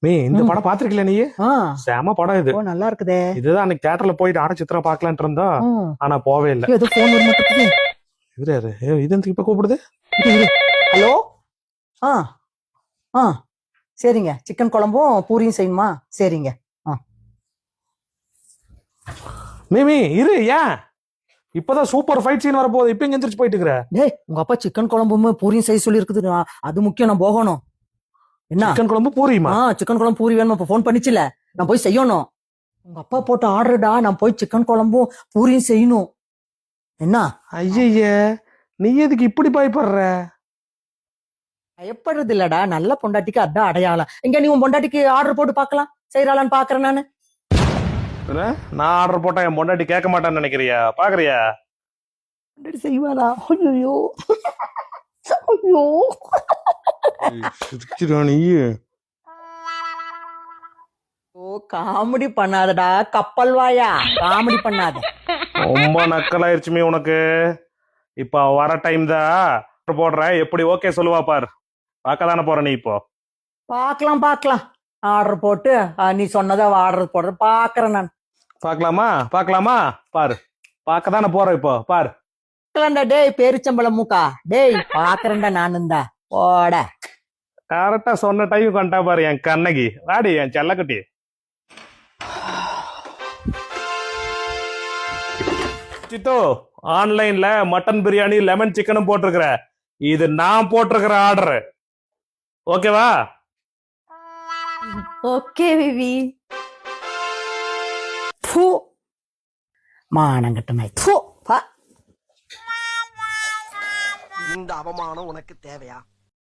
இந்த படம் பாத்திருக்கல நீ? ஆ, செம படம் இது. ஓ நல்லா இருக்குதே. இதுதான் அன்னைக்கு தியேட்டர்ல போயிட்டு ஆன சித்திரம் பாக்கலான்ட்டு இருந்தோம். ம். ஆனா போவே இல்ல. ஏதோ போன் வர மாட்டேங்குது. இவரு யாரு? இது எதுக்கு இப்ப கூப்பிடுது? ஹலோ. ஆ ஆ சரிங்க, சிக்கன் குழம்பும் பூரியும் செய்யணுமா? சரிங்க. ஆ மீமி இரு, ஏன் இப்பதான் சூப்பர் ஃபைட் சீன் வர போகுது, இப்ப எந்திரிச்சு போயிட்டு இருக்கிற? டேய், உங்க அப்பா சிக்கன் குழம்பும் பூரியும் செய்ய சொல்லி இருக்குது. அது முக்கியம், நான் போகணும். என்ன? சிக்கன் குழம்பு பூரியுமா? சிக்கன் குழம்பு பூரி வேணும். இப்ப போன் பண்ணிச்சுல, நான் போய் செய்யணும். உங்க அப்பா போட்ட ஆர்டர்டா, நான் போய் சிக்கன் குழம்பும் பூரியும் செய்யணும். என்ன? ஐய, நீ எதுக்கு இப்படி பயப்படுற? பயப்படுறது இல்லடா, நல்ல பொண்டாட்டிக்கு அதான் அடையாளம். எங்க நீ உன் பொண்டாட்டிக்கு ஆர்டர் போட்டு பாக்கலாம், செய்யறாளான்னு பாக்குறேன் நானு. நான் ஆர்டர் போட்டா என் பொண்டாட்டி கேட்க மாட்டான்னு நினைக்கிறியா? பாக்குறியா? பொண்டாட்டி செய்வாளா? ஐயோ ஐயோ. நீ ஓ, காமெடி பண்ணாதடா கப்பல் வாயா, காமெடி பண்ணாத. ரொம்ப நக்கலாயிருச்சுமே உனக்கு. இப்ப வர டைம் தான் போடுற, எப்படி ஓகே சொல்லுவா பாரு. பார்க்க தானே போற நீ இப்போ. பாக்கலாம் பாக்கலாம், ஆர்டர் போட்டு நீ சொன்னதை ஆர்டர் போடுற பாக்குறேன் நான். பாக்கலாமா? பாக்கலாமா? பாரு, பார்க்க தானே போற இப்போ, பாரு. பாக்கலாம்டா டேய், பேரிச்சம்பளம் மூக்கா. டேய் பாக்குறேன்டா நானும் தான். போட. கரெக்டா சொன்ன டைம் கொண்டா பாரு என் கண்ணகி. வாடி என் செல்லக்குட்டி. சித்தோ, ஆன்லைன்ல மட்டன் பிரியாணி லெமன் சிக்கனும் போட்டிருக்கிற. இது நான் போட்டிருக்கிற ஆர்டர், ஓகேவா? ஓகே விவி. மானங்கட்ட நாய். இந்த அவமானம் உனக்கு தேவையா?